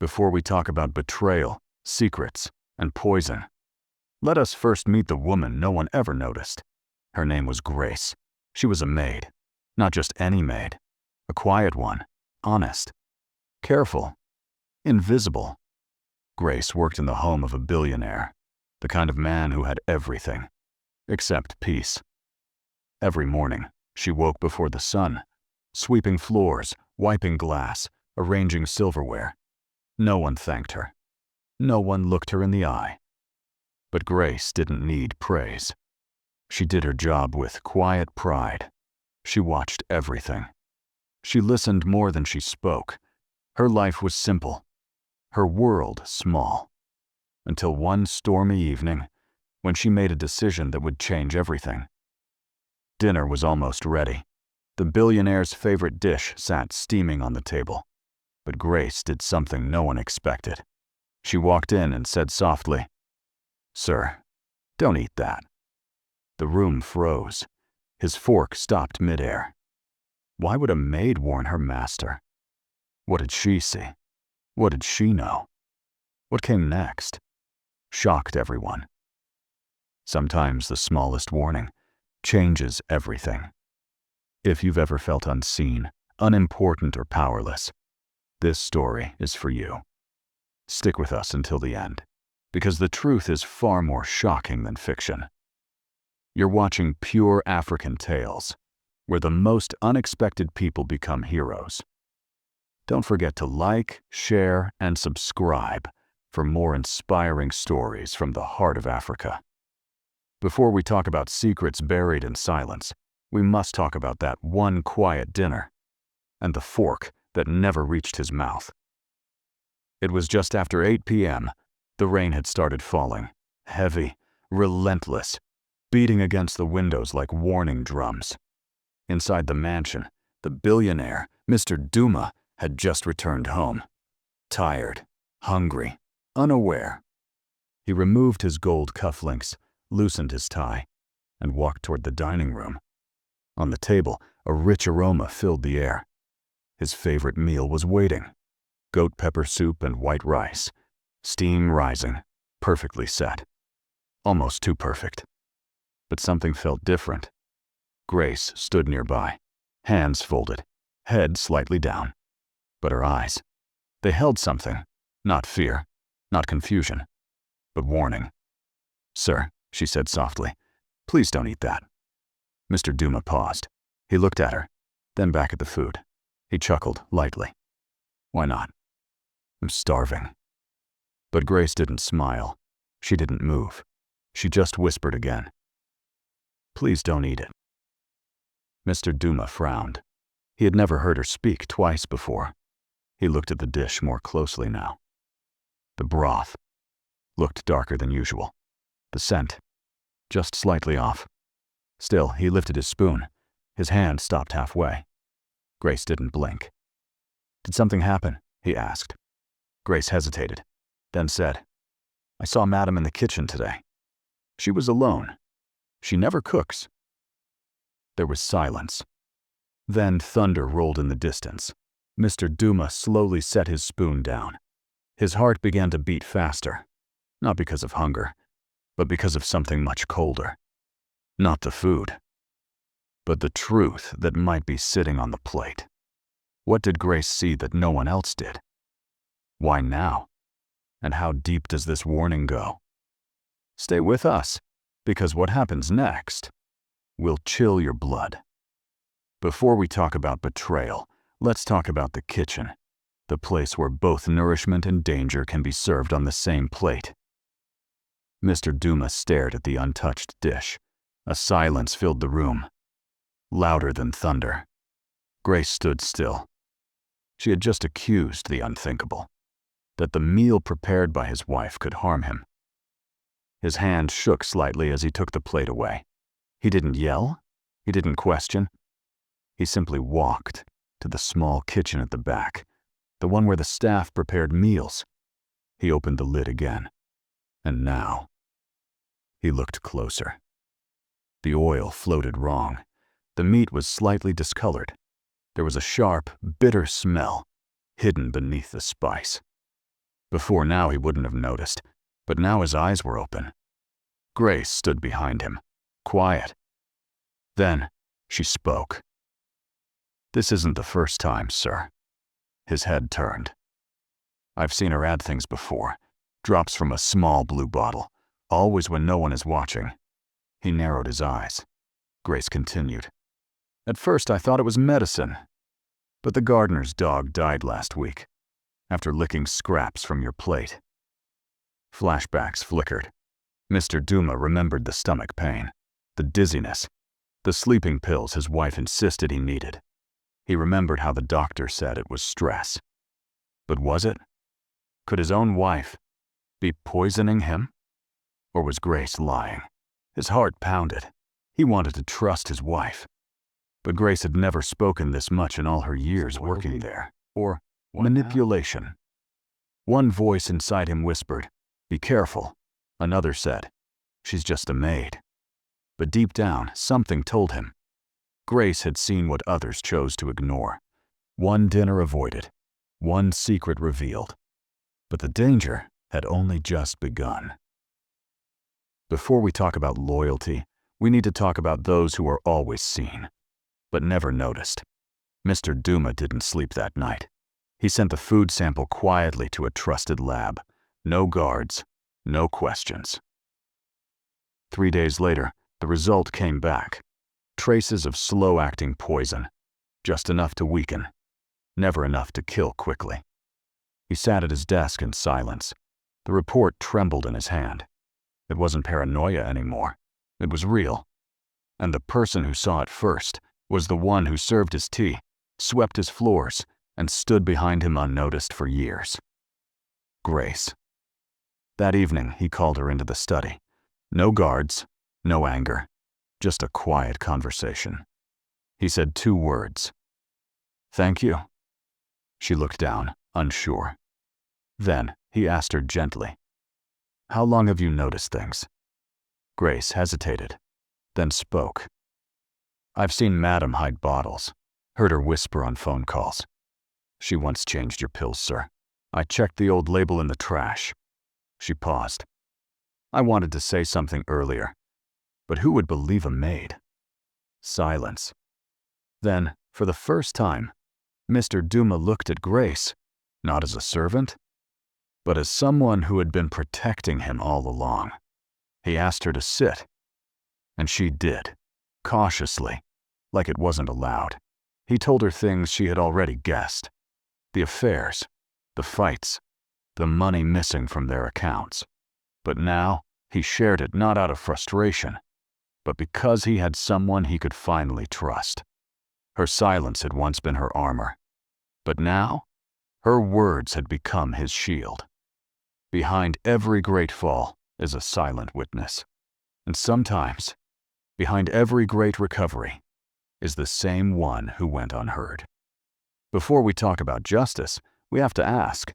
before we talk about betrayal, secrets, and poison. Let us first meet the woman no one ever noticed. Her name was Grace. She was a maid. Not just any maid. A quiet one. Honest. Careful. Invisible. Grace worked in the home of a billionaire. The kind of man who had everything. Except peace. Every morning, she woke before the sun, sweeping floors, wiping glass, arranging silverware. No one thanked her. No one looked her in the eye. But Grace didn't need praise. She did her job with quiet pride. She watched everything. She listened more than she spoke. Her life was simple. Her world small. Until one stormy evening, when she made a decision that would change everything. Dinner was almost ready. The billionaire's favorite dish sat steaming on the table. But Grace did something no one expected. She walked in and said softly, "Sir, don't eat that." The room froze. His fork stopped midair. Why would a maid warn her master? What did she see? What did she know? What came next? Shocked everyone. Sometimes the smallest warning changes everything. If you've ever felt unseen, unimportant, or powerless, this story is for you. Stick with us until the end, because the truth is far more shocking than fiction. You're watching pure African tales, where the most unexpected people become heroes. Don't forget to like, share, and subscribe for more inspiring stories from the heart of Africa. Before we talk about secrets buried in silence, we must talk about that one quiet dinner and the fork that never reached his mouth. It was just after 8 p.m. The rain had started falling, heavy, relentless, beating against the windows like warning drums. Inside the mansion, the billionaire, Mr. Duma, had just returned home. Tired, hungry, unaware. He removed his gold cufflinks, loosened his tie, and walked toward the dining room. On the table, a rich aroma filled the air. His favorite meal was waiting. Goat pepper soup and white rice, steam rising, perfectly set. Almost too perfect. But something felt different. Grace stood nearby, hands folded, head slightly down. But her eyes, they held something, not fear, not confusion, but warning. "Sir," she said softly, "please don't eat that." Mr. Duma paused. He looked at her, then back at the food. He chuckled lightly. "Why not? I'm starving." But Grace didn't smile. She didn't move. She just whispered again, "Please don't eat it." Mr. Duma frowned. He had never heard her speak twice before. He looked at the dish more closely now. The broth looked darker than usual. The scent, just slightly off. Still, he lifted his spoon. His hand stopped halfway. Grace didn't blink. "Did something happen?" he asked. Grace hesitated, then said, "I saw Madam in the kitchen today. She was alone. She never cooks." There was silence. Then thunder rolled in the distance. Mr. Duma slowly set his spoon down. His heart began to beat faster, not because of hunger, but because of something much colder. Not the food, but the truth that might be sitting on the plate. What did Grace see that no one else did? Why now? And how deep does this warning go? Stay with us, because what happens next will chill your blood. Before we talk about betrayal, let's talk about the kitchen, the place where both nourishment and danger can be served on the same plate. Mr. Duma stared at the untouched dish. A silence filled the room, louder than thunder. Grace stood still. She had just accused the unthinkable, that the meal prepared by his wife could harm him. His hand shook slightly as he took the plate away. He didn't yell. He didn't question. He simply walked to the small kitchen at the back, the one where the staff prepared meals. He opened the lid again. And now, he looked closer. The oil floated wrong. The meat was slightly discolored. There was a sharp, bitter smell hidden beneath the spice. Before now he wouldn't have noticed, but now his eyes were open. Grace stood behind him, quiet. Then she spoke. "This isn't the first time, sir." His head turned. "I've seen her add things before. Drops from a small blue bottle, always when no one is watching." He narrowed his eyes. Grace continued. "At first I thought it was medicine, but the gardener's dog died last week, after licking scraps from your plate." Flashbacks flickered. Mr. Duma remembered the stomach pain, the dizziness, the sleeping pills his wife insisted he needed. He remembered how the doctor said it was stress. But was it? Could his own wife be poisoning him? Or was Grace lying? His heart pounded. He wanted to trust his wife. But Grace had never spoken this much in all her years working there. Or manipulation. One voice inside him whispered, "Be careful." Another said, "She's just a maid." But deep down, something told him. Grace had seen what others chose to ignore. One dinner avoided, one secret revealed. But the danger had only just begun. Before we talk about loyalty, we need to talk about those who are always seen, but never noticed. Mr. Duma didn't sleep that night. He sent the food sample quietly to a trusted lab. No guards, no questions. 3 days later, the result came back. Traces of slow-acting poison, just enough to weaken, never enough to kill quickly. He sat at his desk in silence. The report trembled in his hand. It wasn't paranoia anymore. It was real. And the person who saw it first was the one who served his tea, swept his floors, and stood behind him unnoticed for years. Grace. That evening, he called her into the study. No guards, no anger, just a quiet conversation. He said 2 words. "Thank you." She looked down, unsure. Then he asked her gently, "How long have you noticed things?" Grace hesitated, then spoke. "I've seen Madam hide bottles, heard her whisper on phone calls. She once changed your pills, sir. I checked the old label in the trash." She paused. "I wanted to say something earlier, but who would believe a maid?" Silence. Then, for the first time, Mr. Duma looked at Grace, not as a servant, but as someone who had been protecting him all along. He asked her to sit, and she did, cautiously, like it wasn't allowed. He told her things she had already guessed. The affairs, the fights, the money missing from their accounts. But now, he shared it not out of frustration, but because he had someone he could finally trust. Her silence had once been her armor, but now, her words had become his shield. Behind every great fall is a silent witness. And sometimes, behind every great recovery, is the same one who went unheard. Before we talk about justice, we have to ask,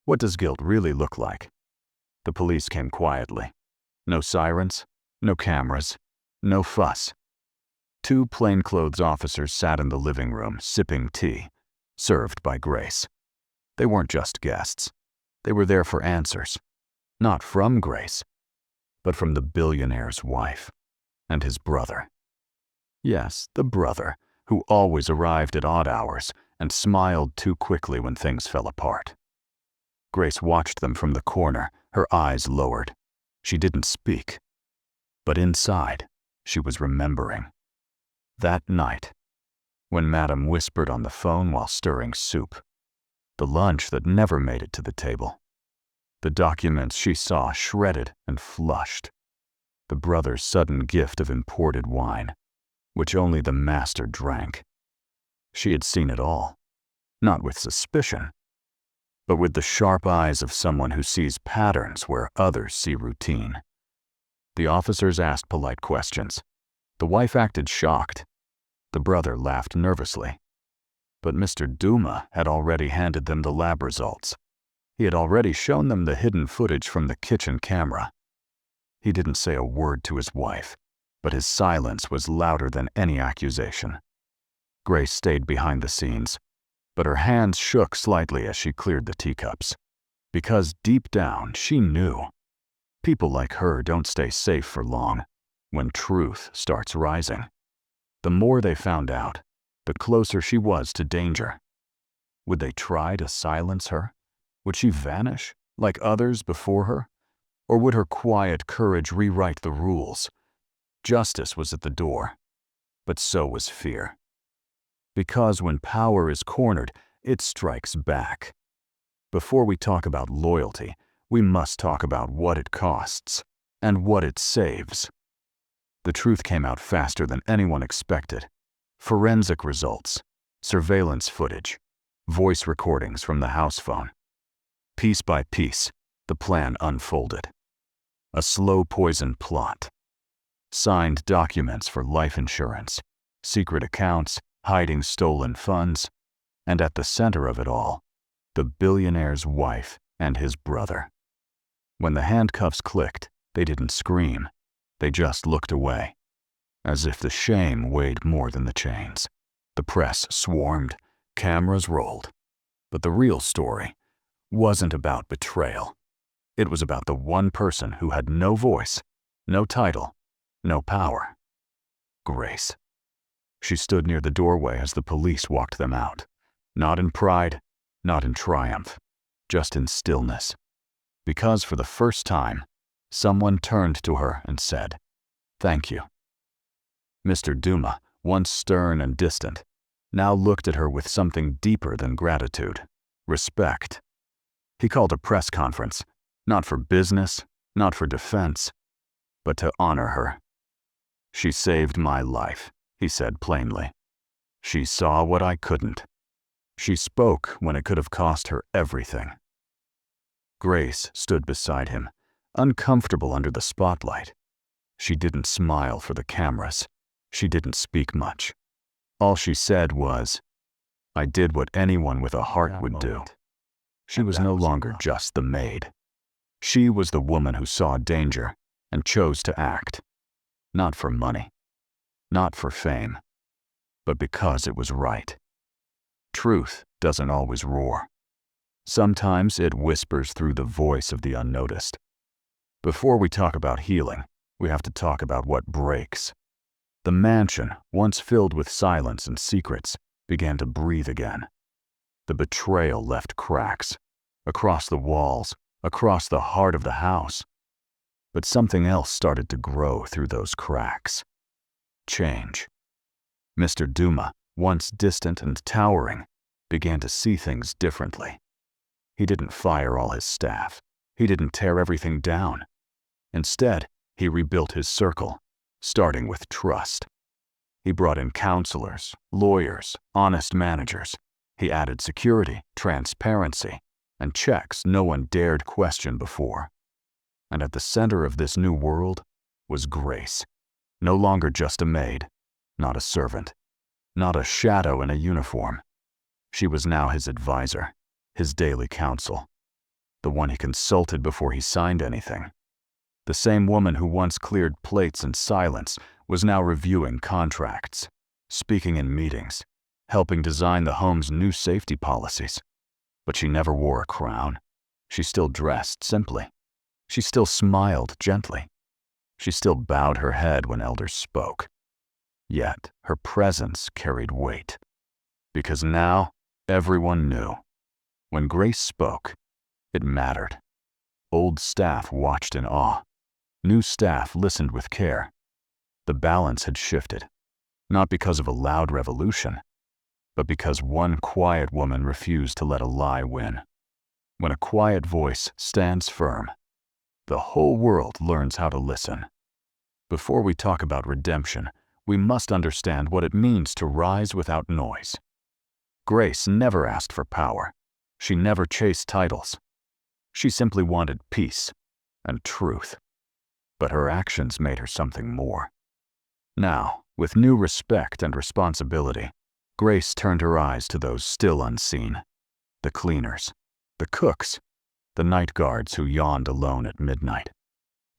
what does guilt really look like? The police came quietly. No sirens, no cameras, no fuss. 2 plainclothes officers sat in the living room, sipping tea, served by Grace. They weren't just guests. They were there for answers. Not from Grace, but from the billionaire's wife and his brother. Yes, the brother, who always arrived at odd hours and smiled too quickly when things fell apart. Grace watched them from the corner, her eyes lowered. She didn't speak. But inside, she was remembering. That night, when Madam whispered on the phone while stirring soup. The lunch that never made it to the table. The documents she saw shredded and flushed. The brother's sudden gift of imported wine, which only the master drank. She had seen it all, not with suspicion, but with the sharp eyes of someone who sees patterns where others see routine. The officers asked polite questions. The wife acted shocked. The brother laughed nervously. But Mr. Duma had already handed them the lab results. He had already shown them the hidden footage from the kitchen camera. He didn't say a word to his wife, but his silence was louder than any accusation. Grace stayed behind the scenes, but her hands shook slightly as she cleared the teacups. Because deep down she knew people like her don't stay safe for long when truth starts rising. The more they found out, the closer she was to danger. Would they try to silence her? Would she vanish like others before her? Or would her quiet courage rewrite the rules? Justice was at the door, but so was fear. Because when power is cornered, it strikes back. Before we talk about loyalty, we must talk about what it costs and what it saves. The truth came out faster than anyone expected. Forensic results, surveillance footage, voice recordings from the house phone. Piece by piece, the plan unfolded. A slow poison plot. Signed documents for life insurance, secret accounts, hiding stolen funds, and at the center of it all, the billionaire's wife and his brother. When the handcuffs clicked, they didn't scream. They just looked away, as if the shame weighed more than the chains. The press swarmed, cameras rolled. But the real story wasn't about betrayal. It was about the one person who had no voice, no title, no power. Grace. She stood near the doorway as the police walked them out. Not in pride, not in triumph, just in stillness. Because for the first time, someone turned to her and said, "Thank you." Mr. Duma, once stern and distant, now looked at her with something deeper than gratitude, respect. He called a press conference, not for business, not for defense, but to honor her. "She saved my life," he said plainly. "She saw what I couldn't. She spoke when it could have cost her everything." Grace stood beside him, uncomfortable under the spotlight. She didn't smile for the cameras. She didn't speak much. All she said was, "I did what anyone with a heart would do." She was no longer just the maid. She was the woman who saw danger and chose to act. Not for money, not for fame, but because it was right. Truth doesn't always roar. Sometimes it whispers through the voice of the unnoticed. Before we talk about healing, we have to talk about what breaks. The mansion, once filled with silence and secrets, began to breathe again. The betrayal left cracks, across the walls, across the heart of the house. But something else started to grow through those cracks. Change. Mr. Duma, once distant and towering, began to see things differently. He didn't fire all his staff. He didn't tear everything down. Instead, he rebuilt his circle, starting with trust. He brought in counselors, lawyers, honest managers. He added security, transparency, and checks no one dared question before. And at the center of this new world was Grace. No longer just a maid, not a servant, not a shadow in a uniform. She was now his advisor, his daily counsel, the one he consulted before he signed anything. The same woman who once cleared plates in silence was now reviewing contracts, speaking in meetings, helping design the home's new safety policies. But she never wore a crown. She still dressed simply. She still smiled gently. She still bowed her head when elders spoke. Yet her presence carried weight. Because now everyone knew. When Grace spoke, it mattered. Old staff watched in awe. New staff listened with care. The balance had shifted, not because of a loud revolution, but because one quiet woman refused to let a lie win. When a quiet voice stands firm, the whole world learns how to listen. Before we talk about redemption, we must understand what it means to rise without noise. Grace never asked for power. She never chased titles. She simply wanted peace and truth. But her actions made her something more. Now, with new respect and responsibility, Grace turned her eyes to those still unseen. The cleaners, the cooks, the night guards who yawned alone at midnight.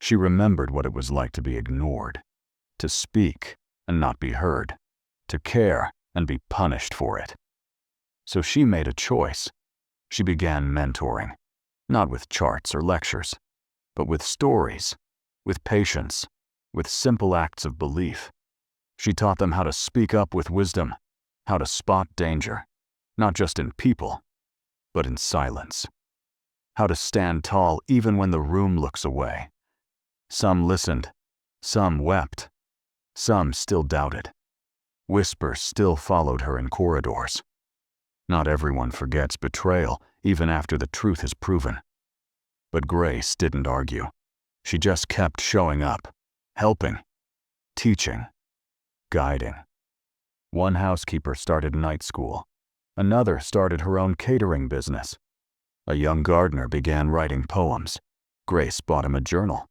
She remembered what it was like to be ignored, to speak and not be heard, to care and be punished for it. So she made a choice. She began mentoring. Not with charts or lectures, but with stories, with patience, with simple acts of belief. She taught them how to speak up with wisdom, how to spot danger, not just in people, but in silence. How to stand tall even when the room looks away. Some listened, some wept, some still doubted. Whispers still followed her in corridors. Not everyone forgets betrayal, even after the truth is proven. But Grace didn't argue. She just kept showing up, helping, teaching, guiding. One housekeeper started night school. Another started her own catering business. A young gardener began writing poems. Grace bought him a journal.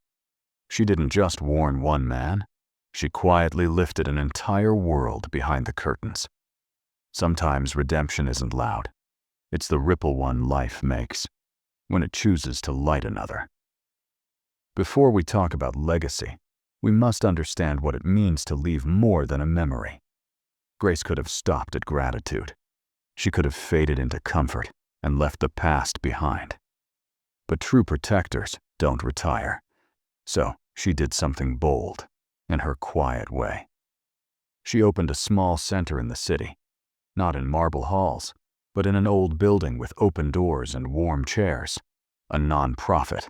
She didn't just warn one man. She quietly lifted an entire world behind the curtains. Sometimes redemption isn't loud. It's the ripple one life makes when it chooses to light another. Before we talk about legacy, we must understand what it means to leave more than a memory. Grace could have stopped at gratitude. She could have faded into comfort and left the past behind. But true protectors don't retire. So she did something bold, in her quiet way. She opened a small center in the city, not in marble halls, but in an old building with open doors and warm chairs, a non-profit,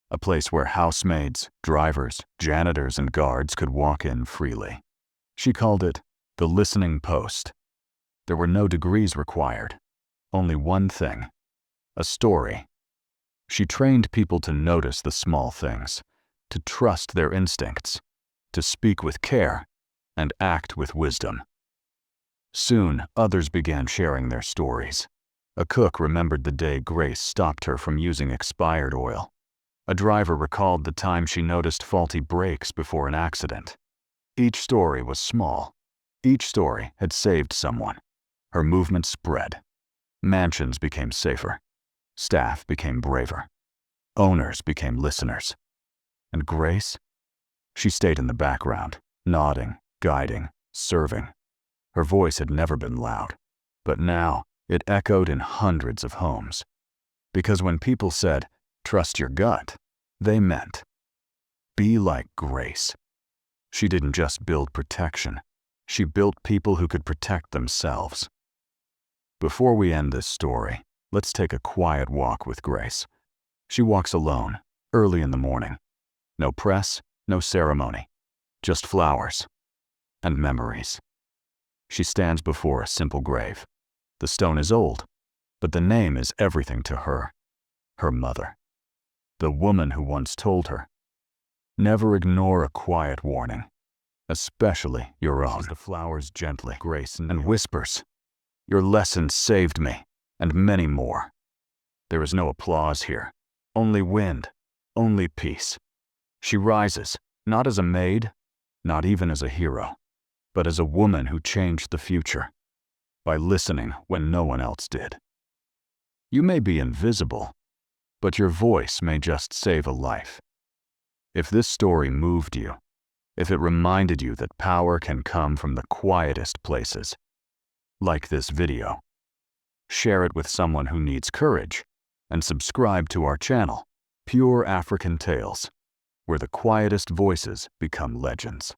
a place where housemaids, drivers, janitors, and guards could walk in freely. She called it the listening post. There were no degrees required, only one thing, a story. She trained people to notice the small things, to trust their instincts, to speak with care, and act with wisdom. Soon, others began sharing their stories. A cook remembered the day Grace stopped her from using expired oil. A driver recalled the time she noticed faulty brakes before an accident. Each story was small. Each story had saved someone. Her movement spread. Mansions became safer. Staff became braver. Owners became listeners. And Grace? She stayed in the background, nodding, guiding, serving. Her voice had never been loud, but now it echoed in hundreds of homes. Because when people said, "Trust your gut," they meant, be like Grace. She didn't just build protection. She built people who could protect themselves. Before we end this story, let's take a quiet walk with Grace. She walks alone, early in the morning. No press, no ceremony, just flowers and memories. She stands before a simple grave. The stone is old, but the name is everything to her. Her mother. The woman who once told her, never ignore a quiet warning, especially your own. The flowers gently, Grace, and whispers, your lesson saved me, and many more. There is no applause here, only wind, only peace. She rises, not as a maid, not even as a hero, but as a woman who changed the future, by listening when no one else did. You may be invisible, but your voice may just save a life. If this story moved you, if it reminded you that power can come from the quietest places, like this video, share it with someone who needs courage, and subscribe to our channel, Pure African Tales, where the quietest voices become legends.